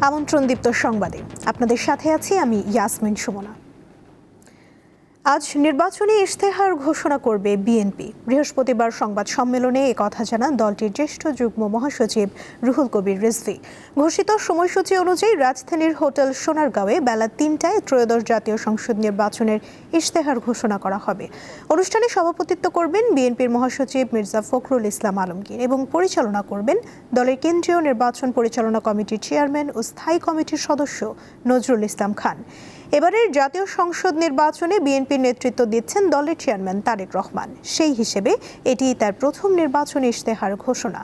আমন্ত্রণ দীপ্ত সংবাদে আপনাদের সাথে আছি আমি ইয়াসমিন সুমনা। আজ নির্বাচনী ইশতেহার ঘোষণা করবে বিএনপি। বৃহস্পতিবার সংবাদ সম্মেলনে একথা জানান দলটির জ্যেষ্ঠ যুগ্ম মহাসচিব রুহুল কবির রিজভী। ঘোষিত সময়সূচি অনুযায়ী রাজধানীর হোটেল সোনারগাঁওয়ে বেলা ৩টায় ত্রয়োদশ জাতীয় সংসদ নির্বাচনের ইশতেহার ঘোষণা করা হবে। অনুষ্ঠানে সভাপতিত্ব করবেন বিএনপির মহাসচিব মির্জা ফখরুল ইসলাম আলমগীর এবং পরিচালনা করবেন দলের কেন্দ্রীয় নির্বাচন পরিচালনা কমিটির চেয়ারম্যান ও স্থায়ী কমিটির সদস্য নজরুল ইসলাম খান। এবারের জাতীয় সংসদ নির্বাচনে বিএনপির নেতৃত্ব দিচ্ছেন দলের চেয়ারম্যান তারেক রহমান। সেই হিসেবে এটি তার প্রথম নির্বাচনী ইশতেহার ঘোষণা।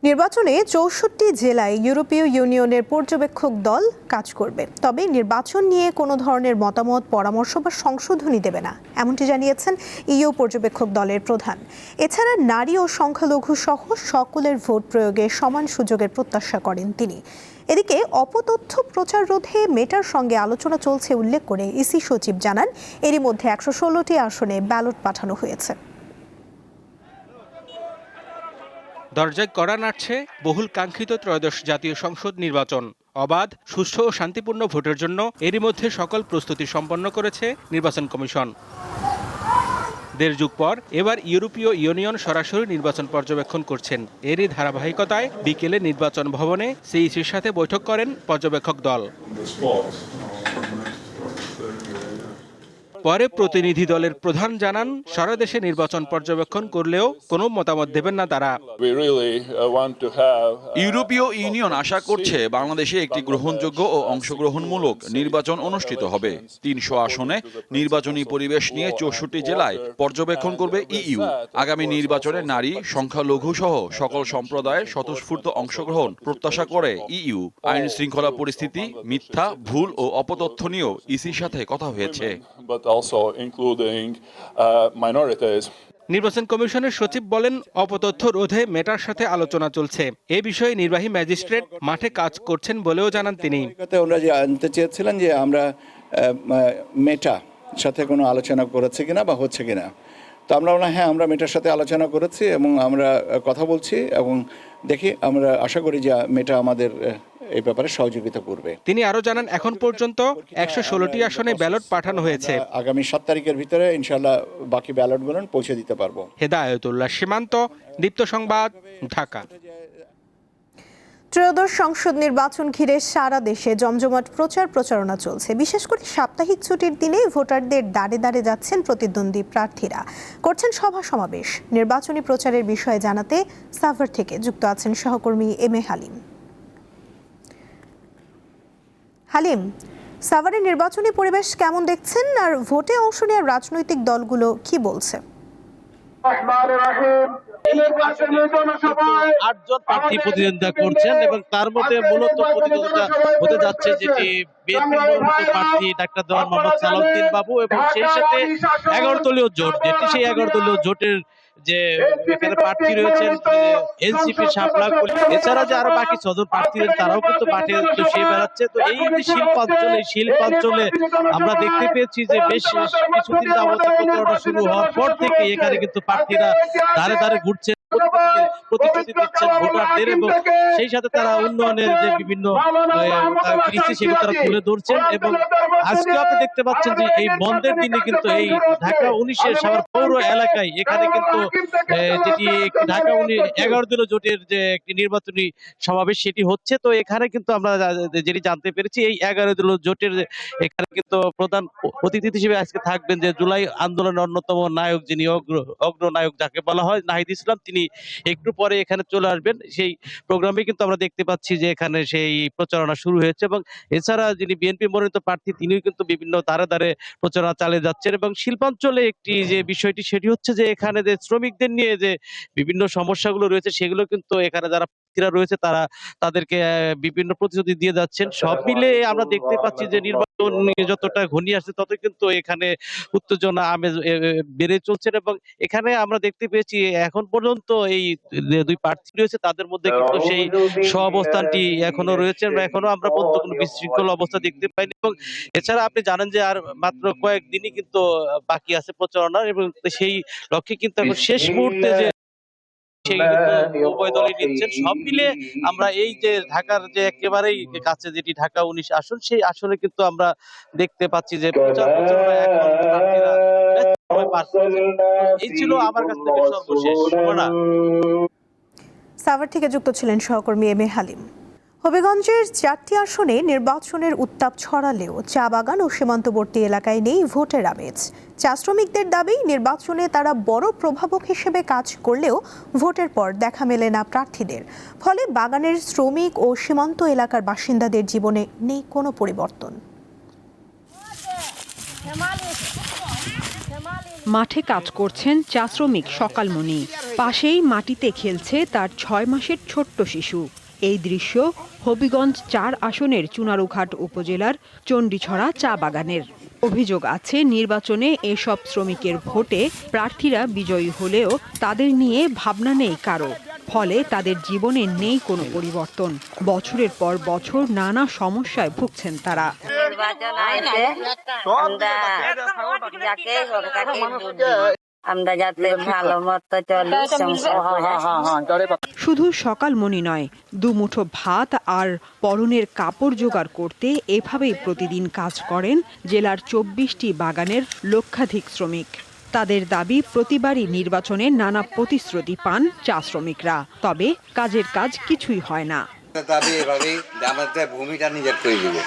নির্বাচনে ৬৪ জেলায় ইউরোপীয় ইউনিয়নের পর্যবেক্ষক দল কাজ করবে, তবে নির্বাচন নিয়ে কোনো ধরনের মতামত, পরামর্শ বা সংশোধনী দেবে না, এমনটি জানিয়েছেন ইইউ পর্যবেক্ষক দলের প্রধান। এছাড়া নারী ও সংখ্যালঘু সহ সকলের ভোট প্রয়োগে সমান সুযোগের প্রত্যাশা করেন তিনি। এদিকে অপতথ্য প্রচার রোধে মেটার সঙ্গে আলোচনা চলছে উল্লেখ করে ইসি সচিব জানান, এরই মধ্যে ১১৬টি আসনে ব্যালট পাঠানো হয়েছে। দরজায় কড়া নাড়ছে বহুল কাঙ্ক্ষিত ত্রয়োদশ জাতীয় সংসদ নির্বাচন। অবাধ, সুষ্ঠু ও শান্তিপূর্ণ ভোটের জন্য এরই মধ্যে সকল প্রস্তুতি সম্পন্ন করেছে নির্বাচন কমিশন। দেড় যুগ পর এবার ইউরোপীয় ইউনিয়ন সরাসরি নির্বাচন পর্যবেক্ষণ করছেন। এরই ধারাবাহিকতায় বিকেলে নির্বাচন ভবনে সিইসির সাথে বৈঠক করেন পর্যবেক্ষক দল। পরে প্রতিনিধি দলের প্রধান জানান, সারা দেশে নির্বাচন পর্যবেক্ষণ করলেও কোনো মতামত দেবেন না তারা। ইউরোপীয় ইউনিয়ন আশা করছে বাংলাদেশে একটি গ্রহণযোগ্য ও অংশগ্রহণমূলক নির্বাচন অনুষ্ঠিত হবে। ৩০০ আসনে নির্বাচনী পরিবেশ নিয়ে ৬৪ জেলায় পর্যবেক্ষণ করবে ইইউ। আগামী নির্বাচনে নারী, সংখ্যালঘু সহ সকল সম্প্রদায়ের স্বতঃস্ফূর্ত অংশগ্রহণ প্রত্যাশা করে ইইউ। আইন শৃঙ্খলা পরিস্থিতি, মিথ্যা, ভুল ও অপতথ্য নিয়েও ইসির সাথে কথা হয়েছে। নির্বাচন কমিশনের সচিব বলেন, অপতথ্য রোধে মেটার সাথে আলোচনা চলছে। এ বিষয়ে নির্বাহী ম্যাজিস্ট্রেট মাঠে কাজ করছেন বলেও জানান তিনি। ওরা জানতে চেয়েছিলেন যে আমরা মেটা সাথে কোনো আলোচনা করেছে কিনা বা হচ্ছে কিনা। তো আমরা হ্যাঁ, আমরা মেটার সাথে আলোচনা করেছি এবং আমরা কথা বলছি এবং দেখি, আমরা আশা করি যে মেটা আমাদের এই ব্যাপারে সহযোগিতা করবে। তিনি আরো জানান, এখন পর্যন্ত ১১৬টি আসনে ব্যালট পাঠানো হয়েছে। আগামী ৭ তারিখের ভিতরে ইনশাআল্লাহ বাকি ব্যালটগুলো পৌঁছে দিতে পারবো। হেদায়েতুল্লাহ সীমান্ত, দীপ্ত সংবাদ, ঢাকা। ত্রয়োদশ সংসদ নির্বাচন ঘিরে সারা দেশে জমজমাট প্রচারণা চলছে। বিশেষ করে সাপ্তাহিক ছুটির দিনে ভোটারদের দাঁড়ে দাঁড়ে যাচ্ছেন প্রতিদ্বন্দ্বী প্রার্থীরা, করছেন সভা সমাবেশ। নির্বাচনী প্রচারের বিষয়ে জানাতে সাভার থেকে যুক্ত আছেন সহকর্মী এম এ হালিম। হালিম, সাভারের নির্বাচনী পরিবেশ কেমন দেখছেন, আর ভোটে অংশ নেওয়ার রাজনৈতিক দলগুলো কি বলছে? ৮জন প্রার্থী প্রতিদ্বন্দ্বিতা করছেন এবং তার মধ্যে মূলত প্রতিদ্বন্দ্বিতা হতে যাচ্ছে যেটি বিএনপি মনোনীত প্রার্থী ডাক্তার দেওয়ান মোহাম্মদ সালাউদ্দিন বাবু এবং সেই সাথে ১১ দলীয় জোট, যেটি সেই ১১ দলীয় জোটের যে এখানে প্রার্থী রয়েছেন এনসিপি শাপলা, এছাড়া যে আরো বাকি ৬ জন প্রার্থী তারাও কিন্তু মাঠে সে বেড়াচ্ছে। তো এই যে শিল্পাঞ্চলে আমরা দেখতে পেয়েছি যে বেশ কিছুদিন যাবত প্রচারণা শুরু হওয়ার পর থেকে এখানে কিন্তু প্রার্থীরা দাঁড়ে দাঁড়ে ঘুরছে, প্রতিশ্রুতি দিচ্ছেন ভোটারদের এবং সেই সাথে তারা উন্নয়নের যে বিভিন্ন কৃষি সেগুলো তারা তুলে ধরছেন। এবং আজকে আপনি দেখতে পাচ্ছেন যে এই বন্ধের দিনে কিন্তু এই ঢাকা ১৯-এর সাভার পৌর এলাকায় এখানে কিন্তু যেটি ঢাকা ১১ দলীয় জোটের যে একটি নির্বাচনী সমাবেশ সেটি হচ্ছে। তো এখানে কিন্তু আমরা যেটি জানতে পেরেছি, এই ১১ দলীয় জোটের এখানে কিন্তু প্রধান অতিথি হিসেবে আজকে থাকবেন যে জুলাই আন্দোলনের অন্যতম নায়ক, যিনি অগ্রনায়ক যাকে বলা হয়, নাহিদ ইসলাম। তিনি একটু পরে এখানে চলে আসবেন। সেই প্রোগ্রামে কিন্তু আমরা দেখতে পাচ্ছি যে এখানে সেই প্রচারণা শুরু হয়েছে এবং এছাড়া যিনি বিএনপি মনোনীত প্রার্থী তিনিও কিন্তু বিভিন্ন দ্বারে দ্বারে প্রচারণা চালিয়ে যাচ্ছেন। এবং শিল্পাঞ্চলে একটি যে বিষয়টি সেটি হচ্ছে যে এখানে যে শ্রমিকদের নিয়ে যে বিভিন্ন সমস্যাগুলো রয়েছে সেগুলো কিন্তু এখানে যারা প্রার্থীরা রয়েছে তারা তাদেরকে বিভিন্ন প্রতিশ্রুতি দিয়ে যাচ্ছেন। সব মিলে আমরা দেখতে পাচ্ছি যে নির্বাচন যতটা ঘনিয়ে আসছে ততই কিন্তু এখানে উত্তেজনা আমেজ বেড়ে চলছে। এবং এখানে আমরা দেখতে পেয়েছি এখন পর্যন্ত এই দুই প্রার্থী রয়েছে তাদের মধ্যে কিন্তু সেই সহাবস্থানটি এখনো রয়েছে, এখনো আমরা পর্যন্ত কোনো বিশৃঙ্খল অবস্থা দেখতে পাইনি। এবং এছাড়া আপনি জানেন যে আর মাত্র কয়েকদিনই কিন্তু বাকি আছে প্রচারণা এবং সেই লক্ষ্যে কিন্তু এখন শেষ মুহূর্তে যে সেই কিন্তু উভয় দলই নিচ্ছেন। সব মিলে আমরা এই যে ঢাকার যে একেবারেই কাছে যেটি ঢাকা ১৯ আসন, সেই আসনে কিন্তু আমরা দেখতে পাচ্ছি যে প্রচার প্রচারণা এখন প্রার্থীরা ব্যস্ত সময় পার করছেন। এই ছিল আমার কাছ থেকে সর্বশেষ। সুমনা। সাভার থেকে যুক্ত ছিলেন সহকর্মী এম এ হালিম। হবিগঞ্জের 4টি আসনে নির্বাচনের উত্তাপ ছড়ালেও চা বাগান ও সীমান্তবর্তী এলাকায় নেই ভোটের আমেজ। চা শ্রমিকদের দাবি, নির্বাচনে তারা বড় প্রভাবক হিসেবে কাজ করলেও ভোটের পর দেখা মেলে না প্রার্থীদের। ফলে বাগানের শ্রমিক ও সীমান্ত এলাকার বাসিন্দাদের জীবনে নেই কোনো পরিবর্তন। মাঠে কাজ করছেন চা শ্রমিক সকালমণি। পাশেই মাটিতে খেলছে তার 6 মাসের ছোট্ট শিশু। এই দৃশ্য হবিগঞ্জ 4 আসনের চুনারুঘাট উপজেলার চণ্ডীছড়া চা বাগানের। অভিযোগ আছে, নির্বাচনে এসব শ্রমিকের ভোটে প্রার্থীরা বিজয়ী হলেও তাদের নিয়ে ভাবনা নেই কারো। ফলে তাদের জীবনে নেই কোনো পরিবর্তন। বছরের পর বছর নানা সমস্যায় ভুগছেন তারা। আমরা যাতে ভালো মতো চলি। শুধু সকালমণি নয়, দুমুঠো ভাত আর পরনের কাপড় জোগাড় করতে এভাবেই প্রতিদিন কাজ করেন জেলার 24টি বাগানের লক্ষাধিক শ্রমিক। তাদের দাবি, প্রতিবারই নির্বাচনে নানা প্রতিশ্রুতি পান চা শ্রমিকরা, তবে কাজের কাজ কিছুই হয় না। দাবি এভাবেই আমাদের ভূমিটা নিজের করে দিবে,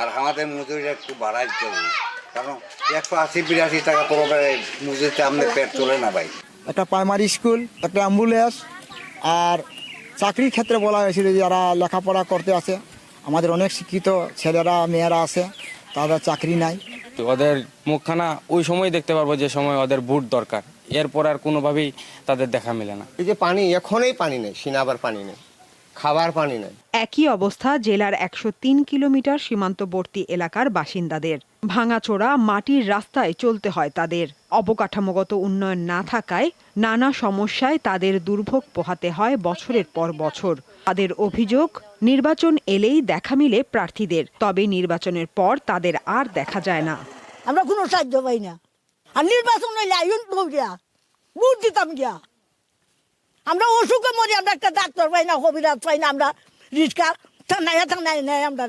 আর আমাদের মজুরিটা একটু বাড়াই চলবে, কারণ 180-82 টাকা পড়বে মজুরিতে আমাদের পেট চলে না ভাই। একটা প্রাইমারি স্কুল, একটা অ্যাম্বুলেন্স, আর চাকরির ক্ষেত্রে বলা হয়েছিল যারা লেখাপড়া করতে আছে, আমাদের অনেক শিক্ষিত ছেলেরা মেয়েরা আছে, তাদের চাকরি নাই। ওদের মুখখানা ওই সময় দেখতে পারবো যে সময় ওদের ভোট দরকার, এরপর আর কোনোভাবেই তাদের দেখা মেলে না। এই যে পানি, এখনই পানি নেই, সিনাবার পানি নেই, খাবার পানি নেই। একই অবস্থা জেলার 103 কিলোমিটার সীমান্তবর্তী এলাকার বাসিন্দাদের। ভাঙাচোরা মাটির রাস্তায় চলতে হয় তাদের। অবকাঠামোগত উন্নয়ন না থাকায় নানা সমস্যায় তাদের দুর্ভোগ পোহাতে হয় বছরের পর বছর। তাদের অভিযোগ, নির্বাচন এলেই দেখা মিলে প্রার্থীদের, তবে নির্বাচনের পর তাদের আর দেখা যায় না। আমরা কোনো সাহায্য পাই না, আর নির্বাচন হইলে আইন গিয়া ভোট দিতাম গিয়া। আমরা অসুখে মরি, আমরা একটা ডাক্তার পাই না, কবিরাজ পাই না, আমরা রিক্সা থানায় নেয় আমরা।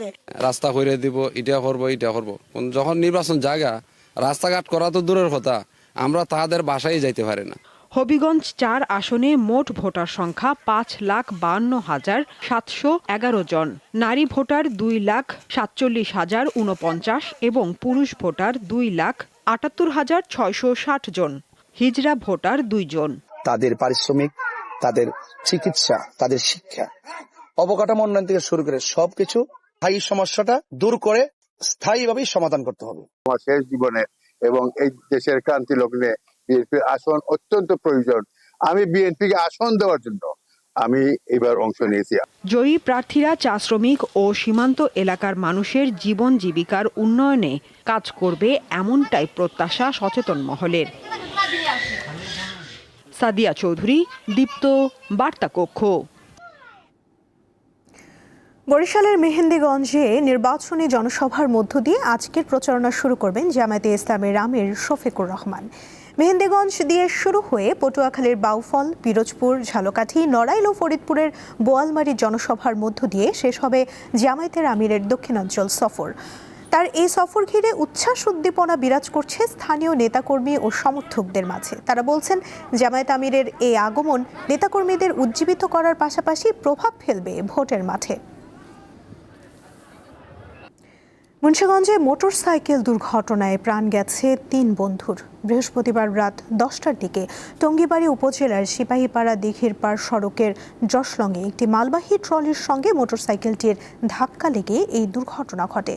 রাস্তা করে দিব, এটা করবো এটা করবো, যখন নির্বাচন জায়গা রাস্তাঘাট করা তো দূরের কথা, আমরা তাদের বাসায় যাইতে পারি না। হবিগঞ্জ 4 আসনে মোট ভোটার সংখ্যা 5,52,711 জন। নারী ভোটার 2,47,049 এবং পুরুষ ভোটার 2,78,660 জন। হিজড়া ভোটার 2 জন। তাদের পারিশ্রমিক, তাদের চিকিৎসা, তাদের শিক্ষা, অবকাঠামো উন্নয়ন থেকে শুরু করে সবকিছু স্থায়ী সমস্যাটা দূর করে স্থায়ীভাবেই সমাধান করতে হবে। আমার শেষ জীবনে এবং এই দেশের ক্রান্তি লগ্নে বিএনপির আসন অত্যন্ত প্রয়োজন। আমি বিএনপিকে আসন দেওয়ার জন্য আমি এবার অংশ নিয়েছি। জয়ী প্রার্থীরা চা শ্রমিক ও সীমান্ত এলাকার মানুষের জীবন জীবিকার উন্নয়নে কাজ করবে, এমনটাই প্রত্যাশা সচেতন মহলের। সাদিয়া চৌধুরী, দীপ্ত, বার্তা কক্ষ। বরিশালের মেহেন্দিগঞ্জে নির্বাচনী জনসভার মধ্য দিয়ে আজকের প্রচারণা শুরু করবেন জামায়াতে ইসলামের আমির শফিকুর রহমান। মেহেন্দিগঞ্জ দিয়ে শুরু হয়ে পটুয়াখালীর বাউফল, পিরোজপুর, ঝালকাঠি, নড়াইল ও ফরিদপুরের বোয়ালমারী জনসভার মধ্য দিয়ে শেষ হবে জামায়াতের আমিরের দক্ষিণাঞ্চল সফর। তার এই সফর ঘিরে উচ্ছ্বাস উদ্দীপনা বিরাজ করছে স্থানীয় নেতাকর্মী ও সমর্থকদের মাঝে। তারা বলছেন, জামায়াত আমিরের এই আগমন নেতাকর্মীদের উজ্জীবিত করার পাশাপাশি প্রভাব ফেলবে ভোটের মাঠে। মুন্সিগঞ্জে মোটরসাইকেল দুর্ঘটনায় প্রাণ গেছে 3 বন্ধুর। বৃহস্পতিবার রাত 10টার দিকে টঙ্গীবাড়ি উপজেলার সিপাহীপাড়া দিঘির পাড় সড়কের জশলংয়ে একটি মালবাহী ট্রলির সঙ্গে মোটরসাইকেলটির ধাক্কা লেগে এই দুর্ঘটনা ঘটে।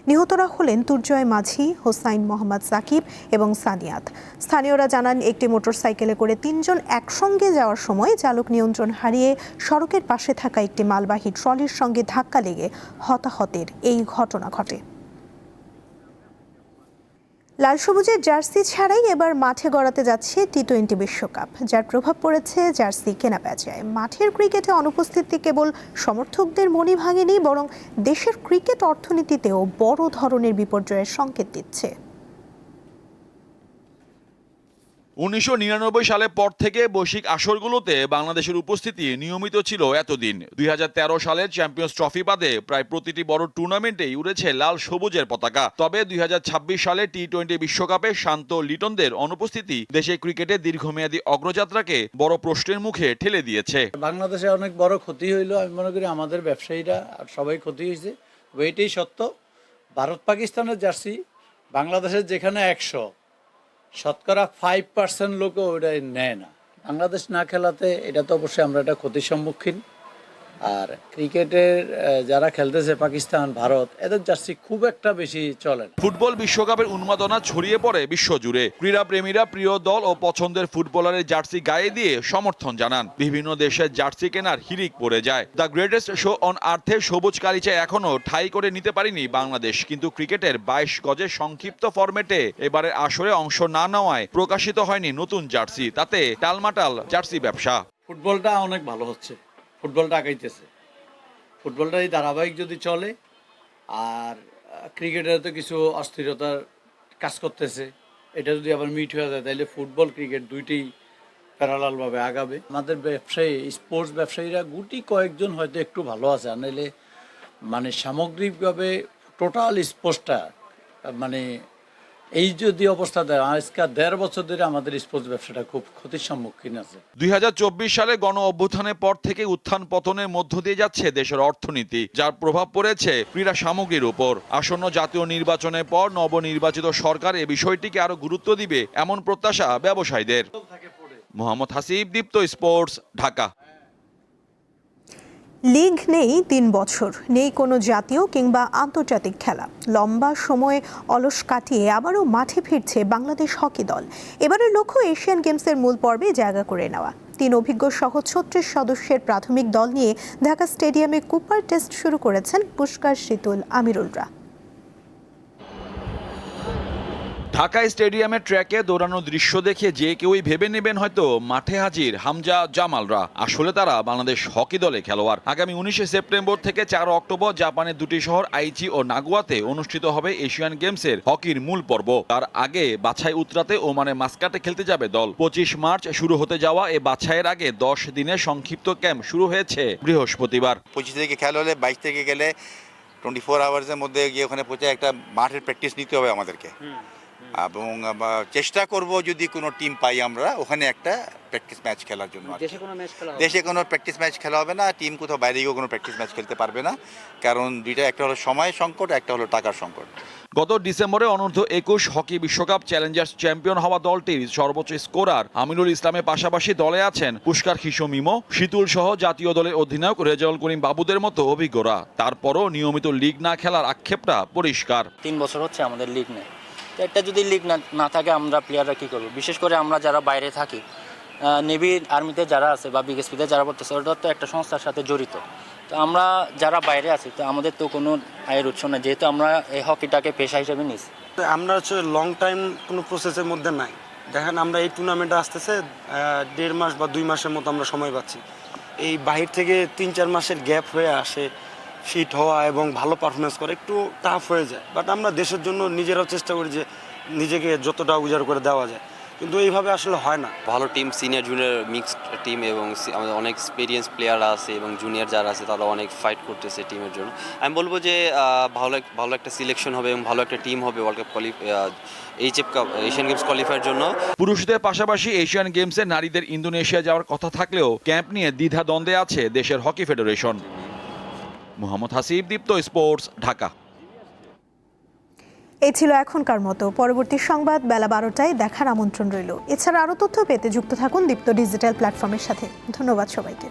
নিহতরা হলেন তুর্জয় মাঝি, হোসাইন মোহাম্মদ সাকিব এবং সানিয়াত। স্থানীয়রা জানান, একটি মোটরসাইকেলে করে 3 জন একসঙ্গে যাওয়ার সময় চালক নিয়ন্ত্রণ হারিয়ে সড়কের পাশে থাকা একটি মালবাহী ট্রলির সঙ্গে ধাক্কা লেগে হতাহতের এই ঘটনা ঘটে। লাল সবুজের জার্সি ছাড়াই এবার মাঠে গড়াতে যাচ্ছে টি-20 বিশ্বকাপ, যার প্রভাব পড়েছে জার্সি কেনা বেচায়। মাঠের ক্রিকেটে অনুপস্থিতি কেবল সমর্থকদের মনই ভাঙেনি, বরং দেশের ক্রিকেট অর্থনীতিতেও বড় ধরনের বিপর্যয়ের সংকেত দিচ্ছে। 1999 সালের পর থেকে বৈশ্বিক আসরগুলোতে বাংলাদেশের উপস্থিতি নিয়মিত ছিল এতদিন। 2013 সালের চ্যাম্পিয়ন্স ট্রফি বাদে প্রায় প্রতিটি বড় টুর্নামেন্টেই উড়েছে লাল সবুজের পতাকা। তবে 2026 সালে টি-20 বিশ্বকাপে শান্ত লিটনদের অনুপস্থিতি দেশে ক্রিকেটের দীর্ঘমেয়াদী অগ্রযাত্রাকে বড় প্রশ্নের মুখে ঠেলে দিয়েছে। বাংলাদেশে অনেক বড় ক্ষতি হইলো, আমি মনে করি আমাদের ব্যবসায়ীরা আর সবাই ক্ষতি হয়েছে। এটাই সত্য, ভারত পাকিস্তানের জার্সি বাংলাদেশের যেখানে 100, শতকরা 5% লোকও ওটা নেয় না। বাংলাদেশ না খেলাতে এটা তো অবশ্যই আমরা একটা ক্ষতির সম্মুখীন। আর ক্রিকেটের যারা খেলতেছে পাকিস্তান, ভারত, এদের জার্সি খুব একটা বেশি চলে না। ফুটবল বিশ্বকাপের উন্মাদনা ছড়িয়ে পড়ে বিশ্বজুড়ে। ক্রীড়াপ্রেমীরা প্রিয় দল ও পছন্দের ফুটবলারের জার্সি গায়ে দিয়ে সমর্থন জানান। বিভিন্ন দেশের জার্সি কেনার হিড়িক পড়ে যায়। দ্য গ্রেটেস্ট শো অন আর্থে সবুজ কালিচা এখনো ঠাঁই করে নিতে পারেনি বাংলাদেশ, কিন্তু ক্রিকেটের 22 গজের সংক্ষিপ্ত ফরম্যাটে এবারের আসরে অংশ না নেওয়ায় প্রকাশিত হয়নি নতুন জার্সি। তাতে টালমাটাল জার্সি ব্যবসা। ফুটবলটা অনেক ভালো হচ্ছে, ফুটবলটা আগাইতেছে। ফুটবলটা এই ধারাবাহিক যদি চলে, আর ক্রিকেটের তো কিছু অস্থিরতার কাজ করতেছে, এটা যদি আবার মিট হয়ে যায় তাহলে ফুটবল ক্রিকেট দুইটাই প্যারালালভাবে আগাবে। আমাদের ব্যবসায়ী, স্পোর্টস ব্যবসায়ীরা গুটি কয়েকজন হয়তো একটু ভালো আছে, আর নাহলে মানে সামগ্রিকভাবে টোটাল স্পোর্টসটা মানে এই যদি অবস্থা দেয়, আজকে 1.5 বছর ধরে আমাদের স্পোর্টস ব্যবসাটা খুব ক্ষতির সম্মুখীন আছে। 2024 সালে গণ অভ্যুত্থানের পর থেকে উত্থান পতনের মধ্য দিয়ে যাচ্ছে দেশের অর্থনীতি, যার প্রভাব পড়েছে ক্রীড়া সামগ্রীর উপর। আসন্ন জাতীয় নির্বাচনের পর নবনির্বাচিত সরকার এ বিষয়টিকে আরো গুরুত্ব দিবে এমন প্রত্যাশা ব্যবসায়ীদের। মোহাম্মদ হাসিব, দীপ্ত স্পোর্টস, ঢাকা। লিগ নেই 3 বছর, নেই কোনো জাতীয় কিংবা আন্তর্জাতিক খেলা। লম্বা সময় অলস কাটিয়ে আবারও মাঠে ফিরছে বাংলাদেশ হকি দল। এবারের লক্ষ্য এশিয়ান গেমসের মূল পর্বে জায়গা করে নেওয়া। 3 অভিজ্ঞ সহ 36 সদস্যের প্রাথমিক দল নিয়ে ঢাকা স্টেডিয়ামে কুপার টেস্ট শুরু করেছেন পুষ্কার, শীতল, আমিরুলরা। ঢাকা স্টেডিয়ামের ট্র্যাকে দৌড়ানোর দৃশ্য দেখে যে কেউই ভেবে নেবেন হয়তো মাঠে হাজির হামজা, জামালরা। আসলে তারা বাংলাদেশ হকি দলে খেলোয়াড়। আগামী 19 সেপ্টেম্বর থেকে 4 অক্টোবর জাপানের দুটি শহর আইচি ও নাগোয়াতে অনুষ্ঠিত হবে এশিয়ান গেমসের হকির মূল পর্ব। তার আগে বাছাই উতরাতে ওমানে মাস্কাটে খেলতে যাবে দল। 25 মার্চ শুরু হতে যাওয়া এ বাছাইয়ের আগে 10 দিনের সংক্ষিপ্ত ক্যাম্প শুরু হয়েছে বৃহস্পতিবার। 25 থেকে খেলা হলে 22 থেকে গেলে 24 আওয়ার্সের মধ্যে গিয়ে ওখানে পৌঁছে একটা মাঠের প্র্যাকটিস নিতে হবে আমাদেরকে, এবং চেষ্টা করব যদি কোনো টিম পাই আমরা ওখানে একটা প্র্যাকটিস ম্যাচ খেলার জন্য। দেশে কোনো প্র্যাকটিস ম্যাচ খেলা হবে না, টিম কোথাও বাইরে গিয়েও কোনো প্র্যাকটিস ম্যাচ খেলতে পারবে না, কারণ দুইটা, একটা হলো সময় সংকট, একটা হলো টাকার সংকট। গত ডিসেম্বরে অনূর্ধ্ব 21 হকি বিশ্বকাপ চ্যালেঞ্জার্স চ্যাম্পিয়ন হওয়া দলটির সর্বোচ্চ স্কোরার আমিনুল ইসলামের পাশাপাশি দলে আছেন পুষ্কার, খিশো, মিমো, শীতুল সহ জাতীয় দলের অধিনায়ক রেজাউল করিম বাবুদের মতো অভিজ্ঞরা। তারপরও নিয়মিত লিগ না খেলার আক্ষেপটা পরিষ্কার। 3 বছর হচ্ছে আমাদের লিগ নেই। একটা যদি লিগ না থাকে আমরা প্লেয়াররা কী করবো? বিশেষ করে আমরা যারা বাইরে থাকি, নেভি, আর্মিতে যারা আছে বা বিএসপিতে যারা পড়তেছে, ওটা তো একটা সংস্থার সাথে জড়িত। তো আমরা যারা বাইরে আছি, তো আমাদের তো কোনো আয়ের উৎস না, যেহেতু আমরা এই হকিটাকে পেশা হিসেবে নিচ্ছি। আমরা হচ্ছে লং টাইম কোনো প্রসেসের মধ্যে নাই। দেখেন আমরা এই টুর্নামেন্টে আসতেছে 1.5 মাস বা 2 মাসের মতো আমরা সময় পাচ্ছি। এই বাহির থেকে 3-4 মাসের গ্যাপ হয়ে আসে, ফিট হওয়া এবং ভালো পারফরমেন্স করা একটু টাফ হয়ে যায়। বাট আমরা দেশের জন্য নিজেরাও চেষ্টা করি যে নিজেকে যতটা উজাড় করে দেওয়া যায়, কিন্তু এইভাবে আসলে হয় না। ভালো team, senior junior mixed team, এবং আমাদের অনেক এক্সপিরিয়েন্স প্লেয়ার আছে এবং জুনিয়র যারা আছে তারা অনেক ফাইট করতেছে টিমের জন্য। আমি বলবো যে ভালো একটা সিলেকশন হবে এবং ভালো একটা টিম হবে world cup Asian games qualifier জন্য। পুরুষদের পাশাপাশি এশিয়ান গেমসে নারীদের ইন্দোনেশিয়া যাওয়ার কথা থাকলেও ক্যাম্প নিয়ে দ্বিধা দ্বন্দ্বে আছে দেশের হকি ফেডারেশন। মোহাম্মদ হাসিব, দীপ্ত স্পোর্টস, ঢাকা। এই ছিল এখনকার মতো। পরবর্তী সংবাদ বেলা 12টায় দেখার আমন্ত্রণ রইল। এছাড়া আরও তথ্য পেতে যুক্ত থাকুন দীপ্ত ডিজিটাল প্ল্যাটফর্মের সাথে। ধন্যবাদ সবাইকে।